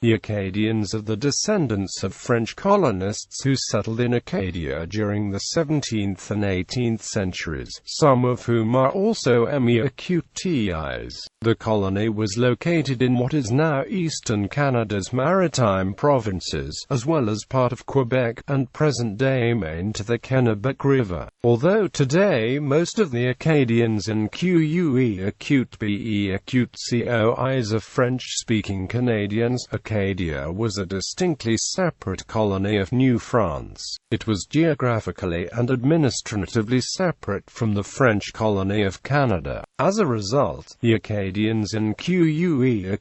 The Acadians are the descendants of French colonists who settled in Acadia during the 17th and 18th centuries, some of whom are also Acadians. The colony was located in what is now eastern Canada's Maritime provinces, as well as part of Quebec, and present-day Maine to the Kennebec River. Although today most of the Acadians and Québécois are French-speaking Canadians, Acadia was a distinctly separate colony of New France. It was geographically and administratively separate from the French colony of Canada. As a result, the Acadians and Québécois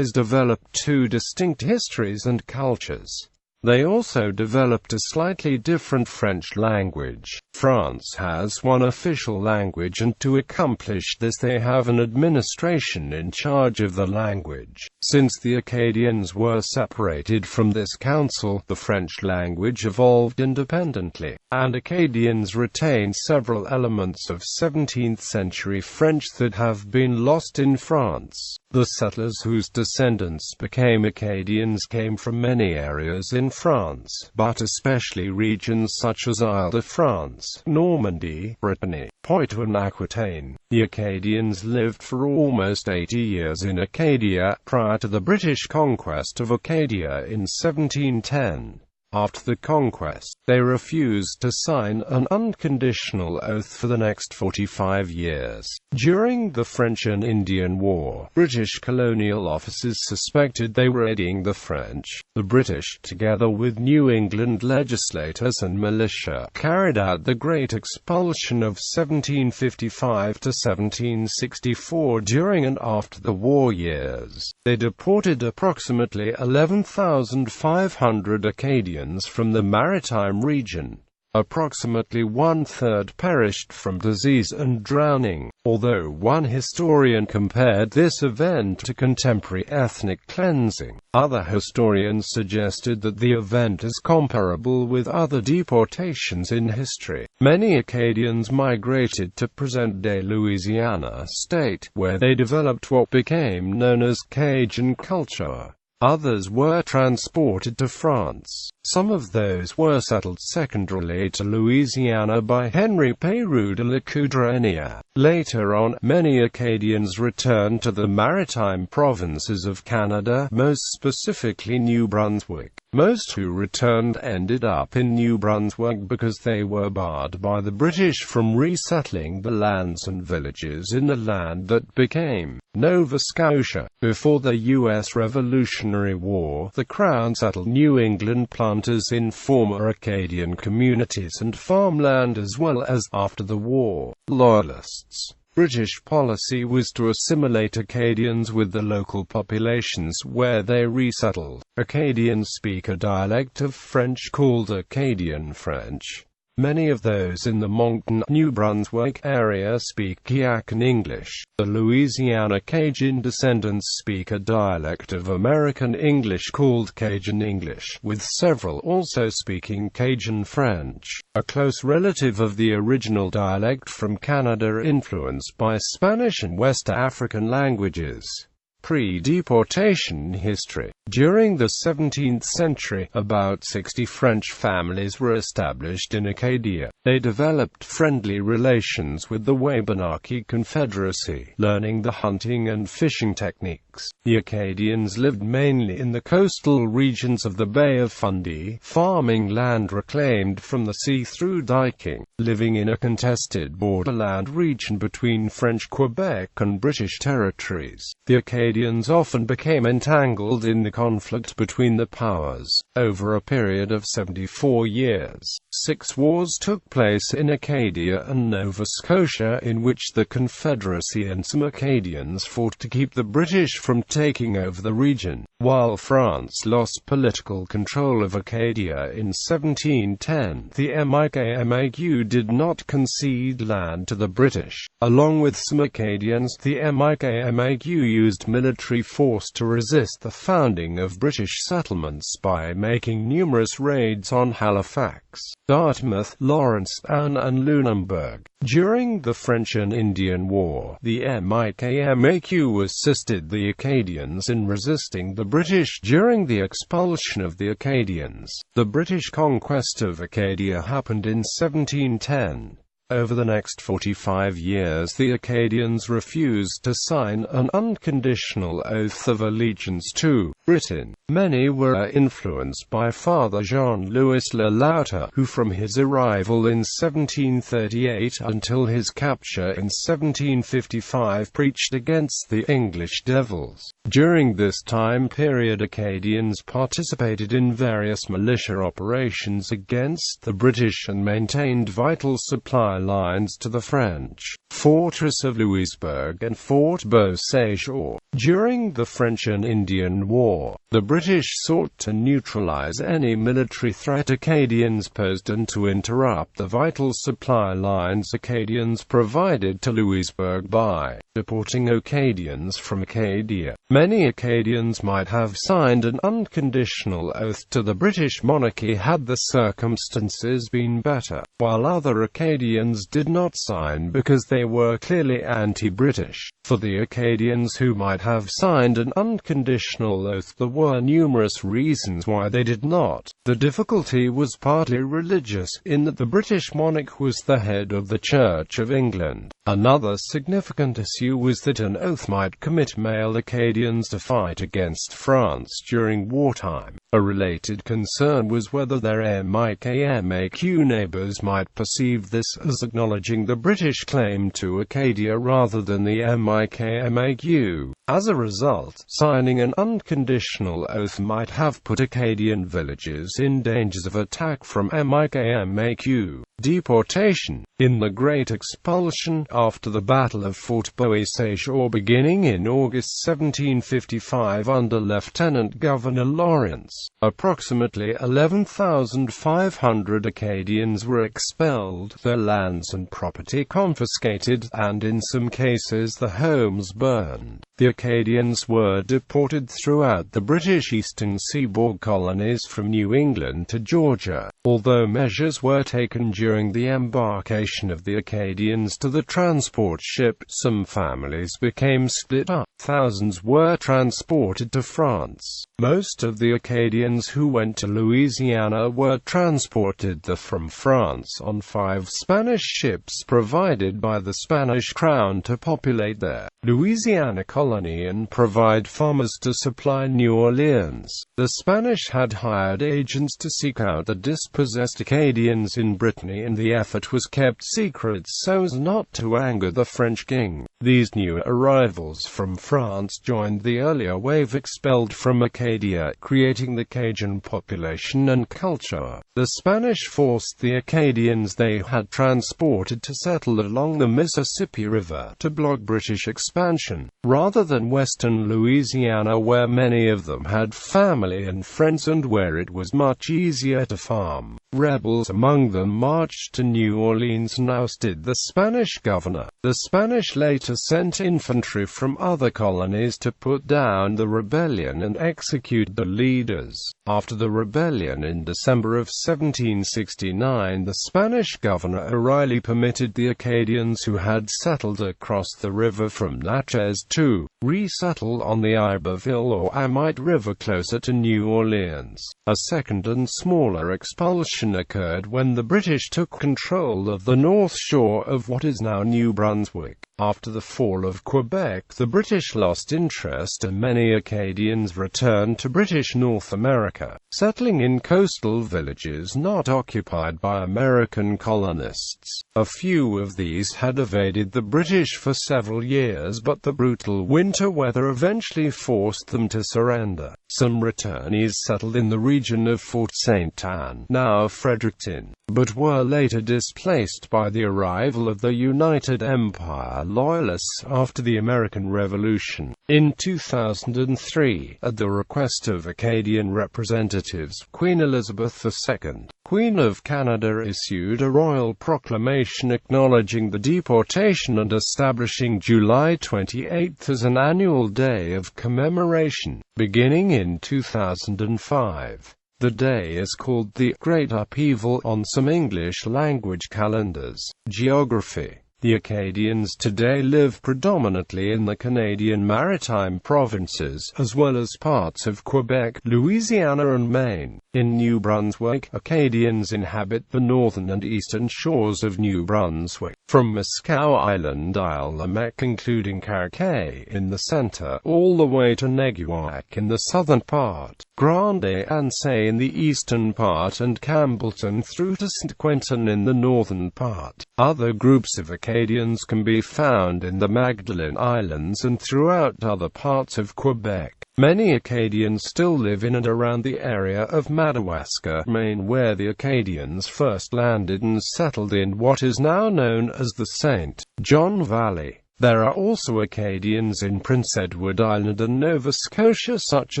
developed two distinct histories and cultures. They also developed a slightly different French language. France has one official language, and to accomplish this they have an administration in charge of the language. Since the Acadians were separated from this council, the French language evolved independently, and Acadians retain several elements of 17th-century French that have been lost in France. The settlers whose descendants became Acadians came from many areas in France, but especially regions such as Île-de-France, Normandy, Brittany, Poitou and Aquitaine. The Acadians lived for almost 80 years in Acadia, prior to the British conquest of Acadia in 1710. After the conquest, they refused to sign an unconditional oath for the next 45 years. During the French and Indian War, British colonial officers suspected they were aiding the French. The British, together with New England legislators and militia, carried out the Great Expulsion of 1755 to 1764 during and after the war years. They deported approximately 11,500 Acadians from the Maritime region. Approximately one-third perished from disease and drowning, although one historian compared this event to contemporary ethnic cleansing. Other historians suggested that the event is comparable with other deportations in history. Many Acadians migrated to present-day Louisiana state, where they developed what became known as Cajun culture. Others were transported to France. Some of those were settled secondarily to Louisiana by Henry Peyroux de la Coudrenière. Later on, many Acadians returned to the Maritime provinces of Canada, most specifically New Brunswick. Most who returned ended up in New Brunswick because they were barred by the British from resettling the lands and villages in the land that became Nova Scotia. Before the U.S. Revolutionary War, the Crown settled New England planters in former Acadian communities and farmland, as well as, after the war, Loyalists. British policy was to assimilate Acadians with the local populations where they resettled. Acadians speak a dialect of French called Acadian French. Many of those in the Moncton, New Brunswick area speak Quebecan English. The Louisiana Cajun descendants speak a dialect of American English called Cajun English, with several also speaking Cajun French, a close relative of the original dialect from Canada influenced by Spanish and West African languages. Pre-deportation history. During the 17th century, about 60 French families were established in Acadia. They developed friendly relations with the Wabanaki Confederacy, learning the hunting and fishing techniques. The Acadians lived mainly in the coastal regions of the Bay of Fundy, farming land reclaimed from the sea through diking, living in a contested borderland region between French Quebec and British territories. The Acadians often became entangled in the conflict between the powers. Over a period of 74 years, 6 wars took place in Acadia and Nova Scotia, in which the Confederacy and some Acadians fought to keep the British from taking over the region. While France lost political control of Acadia in 1710, the Mi'kmaq did not concede land to the British. Along with some Acadians, the Mi'kmaq used military force to resist the founding of British settlements by making numerous raids on Halifax, Dartmouth, Lawrence, and Lunenburg. During the French and Indian War, the Mi'kmaq assisted the Acadians in resisting the British during the expulsion of the Acadians. The British conquest of Acadia happened in 1710. Over the next 45 years the Acadians refused to sign an unconditional oath of allegiance to Britain. Many were influenced by Father Jean-Louis Le Loutre, who from his arrival in 1738 until his capture in 1755 preached against the English devils. During this time period Acadians participated in various militia operations against the British and maintained vital supply lines to the French fortress of Louisbourg and Fort Beauséjour. During the French and Indian War, the British sought to neutralize any military threat Acadians posed and to interrupt the vital supply lines Acadians provided to Louisbourg by deporting Acadians from Acadia. Many Acadians might have signed an unconditional oath to the British monarchy had the circumstances been better, while other Acadians did not sign because they were clearly anti-British. For the Acadians who might have signed an unconditional oath, there were numerous reasons why they did not. The difficulty was partly religious, in that the British monarch was the head of the Church of England. Another significant issue was that an oath might commit male Acadians to fight against France during wartime. A related concern was whether their MIKMAQ neighbors might perceive this as acknowledging the British claim to Acadia rather than the MIKMAQ. As a result, signing an unconditional oath might have put Acadian villages in danger of attack from MIKMAQ. Deportation. In the Great Expulsion, after the Battle of Fort Beauséjour beginning in August 1755 under Lieutenant Governor Lawrence, approximately 11,500 Acadians were expelled, their lands and property confiscated, and in some cases the homes burned. The Acadians were deported throughout the British Eastern Seaboard colonies from New England to Georgia. Although measures were taken during the embarkation of the Acadians to the transport ship, some families became split up. Thousands were transported to France. Most of the Acadians who went to Louisiana were transported from France on 5 Spanish ships provided by the Spanish crown to populate their Louisiana colony and provide farmers to supply New Orleans. The Spanish had hired agents to seek out the dispossessed Acadians in Brittany, and the effort was kept secret so as not to anger the French king. These new arrivals from France joined the earlier wave expelled from Acadia, creating the Cajun population and culture. The Spanish forced the Acadians they had transported to settle along the Mississippi River to block British expansion, rather than western Louisiana where many of them had family and friends and where it was much easier to farm. Rebels among them marched to New Orleans and ousted the Spanish governor. The Spanish later sent infantry from other colonies to put down the rebellion and execute the leaders. After the rebellion in December of 1769, the Spanish governor O'Reilly permitted the Acadians who had settled across the river from Natchez to resettle on the Iberville or Amite River closer to New Orleans. A second and smaller expulsion occurred when the British took control of the north shore of what is now New Brunswick. After the fall of Quebec, the British lost interest and many Acadians returned to British North America, settling in coastal villages not occupied by American colonists. A few of these had evaded the British for several years, but the brutal winter weather eventually forced them to surrender. Some returnees settled in the region of Fort St. Anne, now Fredericton, but were later displaced by the arrival of the United Empire Loyalists after the American Revolution. In 2003, at the request of Acadian representatives, Queen Elizabeth II, Queen of Canada, issued a royal proclamation acknowledging the deportation and establishing July 28 as an annual day of commemoration, beginning in 2005. The day is called the Great Upheaval on some English-language calendars. Geography. The Acadians today live predominantly in the Canadian Maritime provinces, as well as parts of Quebec, Louisiana and Maine. In New Brunswick, Acadians inhabit the northern and eastern shores of New Brunswick, from Muscow Island, Isle-la-Mec including Carquet in the center, all the way to Neguac in the southern part, Grande-Anse in the eastern part and Campbellton through to St. Quentin in the northern part. Other groups of Acadians can be found in the Magdalen Islands and throughout other parts of Quebec. Many Acadians still live in and around the area of Madawaska, Maine, where the Acadians first landed and settled in what is now known as the St. John Valley. There are also Acadians in Prince Edward Island and Nova Scotia such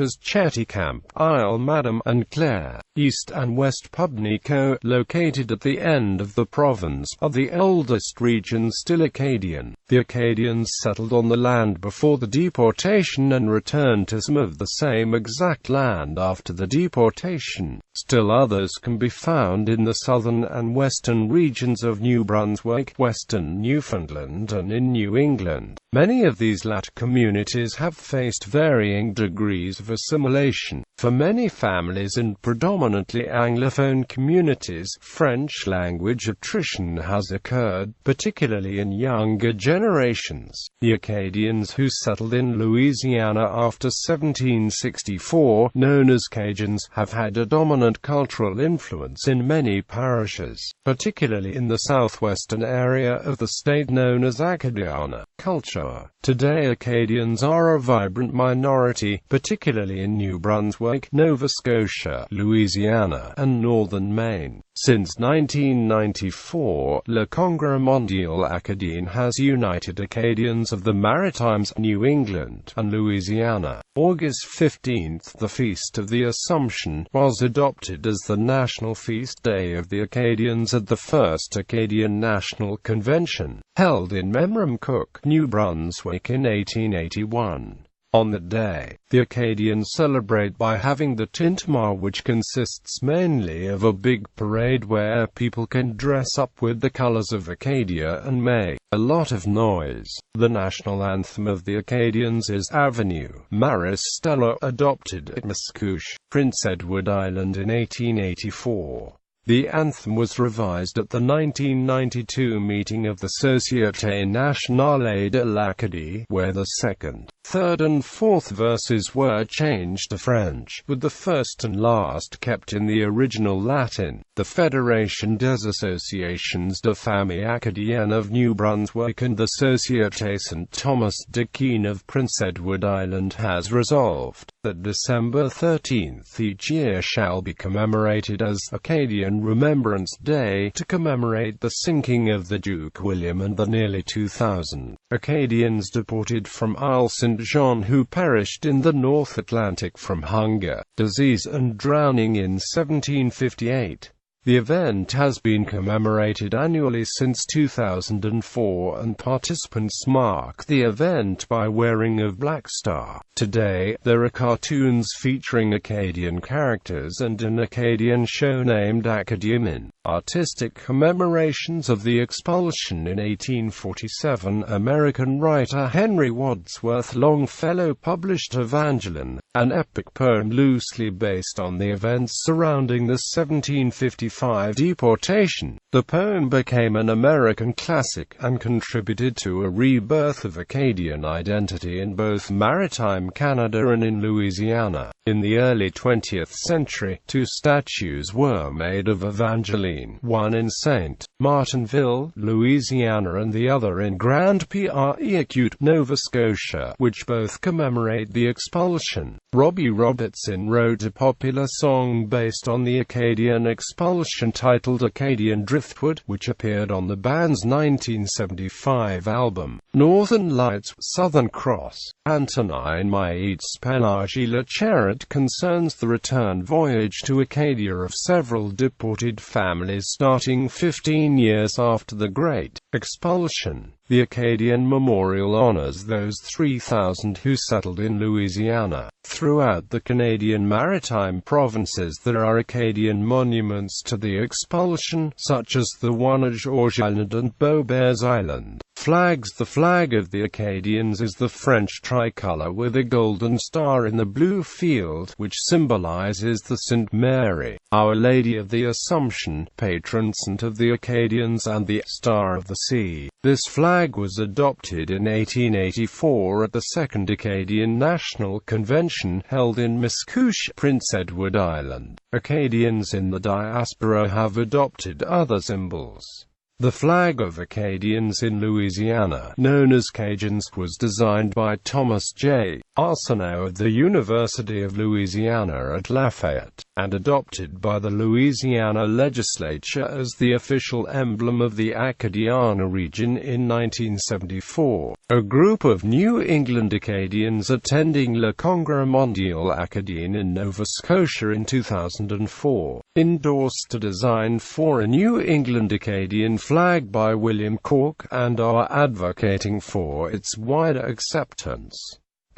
as Cheticamp, Isle Madame, and Clare. East and West Pubnico, located at the end of the province, are the oldest regions still Acadian. The Acadians settled on the land before the deportation and returned to some of the same exact land after the deportation. Still others can be found in the southern and western regions of New Brunswick, western Newfoundland and in New England. Many of these latter communities have faced varying degrees of assimilation. For many families in predominantly Anglophone communities, French language attrition has occurred, particularly in younger generations. The Acadians who settled in Louisiana after 1764, known as Cajuns, have had a dominant cultural influence in many parishes, particularly in the southwestern area of the state known as Acadiana culture. Today Acadians are a vibrant minority, particularly in New Brunswick, Nova Scotia, Louisiana, and northern Maine. Since 1994, Le Congrès Mondial Acadien has united Acadians of the Maritimes, New England, and Louisiana. August 15th, the Feast of the Assumption, was adopted as the national feast day of the Acadians at the First Acadian National Convention, held in Memramcook, New Brunswick in 1881. On that day, the Acadians celebrate by having the Tintamarre, which consists mainly of a big parade where people can dress up with the colors of Acadia and make a lot of noise. The national anthem of the Acadians is Avenue Maris Stella, adopted at Mascouche, Prince Edward Island in 1884. The anthem was revised at the 1992 meeting of the Société Nationale de l'Acadie, where the second, third and fourth verses were changed to French, with the first and last kept in the original Latin. The Fédération des Associations de Famille Acadienne of New Brunswick and the Société St. Thomas d'Aquin of Prince Edward Island has resolved that December 13th each year shall be commemorated as Acadian Remembrance Day, to commemorate the sinking of the Duke William and the nearly 2,000 Acadians deported from Isle St. John who perished in the North Atlantic from hunger, disease and drowning in 1758. The event has been commemorated annually since 2004, and participants mark the event by wearing a black star. Today, there are cartoons featuring Acadian characters and an Acadian show named Acadiamin. Artistic commemorations of the expulsion in 1847. American writer Henry Wadsworth Longfellow published Evangeline, an epic poem loosely based on the events surrounding the 1755 deportation. The poem became an American classic and contributed to a rebirth of Acadian identity in both maritime Canada and in Louisiana. In the early 20th century, two statues were made of Evangeline, one in St. Martinville, Louisiana and the other in Grand Prairie, Nova Scotia, which both commemorate the expulsion. Robbie Robertson wrote a popular song based on the Acadian expulsion titled Acadian Driftwood, which appeared on the band's 1975 album, Northern Lights, Southern Cross. Antonine Maït's Pélagie La Charrette concerns the return voyage to Acadia of several deported families starting 15 years after the Great Expulsion. The Acadian memorial honors those 3,000 who settled in Louisiana. Throughout the Canadian Maritime provinces there are Acadian monuments to the expulsion, such as the one at George Island and Beaubears Island. Flags. The flag of the Acadians is the French tricolour with a golden star in the blue field, which symbolizes the Saint Mary, Our Lady of the Assumption, patron saint of the Acadians, and the Star of the Sea. This flag was adopted in 1884 at the Second Acadian National Convention held in Miscouche, Prince Edward Island. Acadians in the diaspora have adopted other symbols. The flag of Acadians in Louisiana, known as Cajuns, was designed by Thomas J. Arsenault of the University of Louisiana at Lafayette, and adopted by the Louisiana legislature as the official emblem of the Acadiana region in 1974. A group of New England Acadians attending Le Congrès Mondial Acadien in Nova Scotia in 2004 endorsed a design for a New England Acadian flag by William Cork and are advocating for its wider acceptance.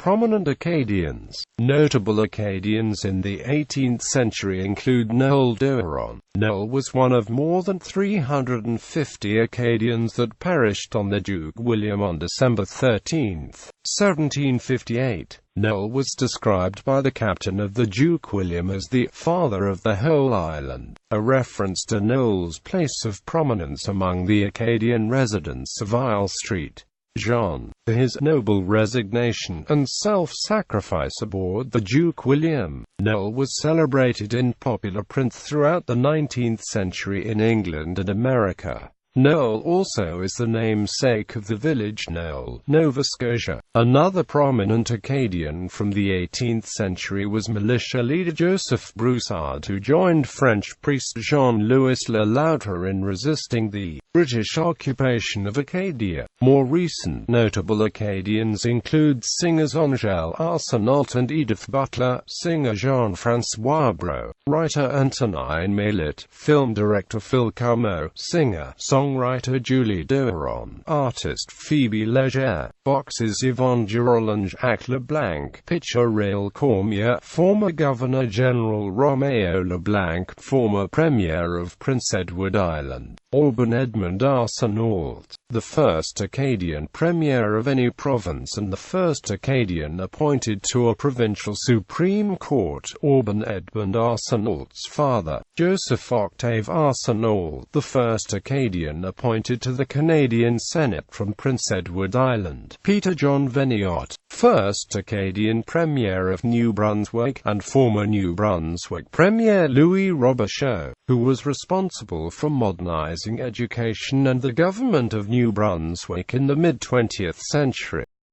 Prominent Acadians. Notable Acadians in the 18th century include Noel Deron. Noel was one of more than 350 Acadians that perished on the Duke William on December 13, 1758. Noel was described by the captain of the Duke William as the "father of the whole island," a reference to Noel's place of prominence among the Acadian residents of Isle Street. Jean, for his noble resignation and self-sacrifice aboard the Duke William. Noel was celebrated in popular print throughout the 19th century in England and America. Noel also is the namesake of the village Noel, Nova Scotia. Another prominent Acadian from the 18th century was militia leader Joseph Broussard, who joined French priest Jean-Louis Le Loutre in resisting the British occupation of Acadia. More recent notable Acadians include singers Angèle Arsenault and Edith Butler, singer Jean-François Brault, writer Antonin Maillet, film director Phil Carmeau, singer, songwriter Julie Deron, artist Phoebe Legere, boxers Yvonne Giroll and Jacques Leblanc, pitcher Raël Cormier, former Governor-General Romeo Leblanc, former Premier of Prince Edward Island, Alban Edmond Arsenault, the first Acadian Premier of any province and the first Acadian appointed to a provincial Supreme Court. Alban Edmond Arsenault's father, Joseph Octave Arsenault, the first Acadian appointed to the Canadian Senate from Prince Edward Island. Peter John Veniot, first Acadian Premier of New Brunswick, and former New Brunswick Premier Louis Robichaud, who was responsible for modernizing education and the government of New Brunswick in the mid-20th century.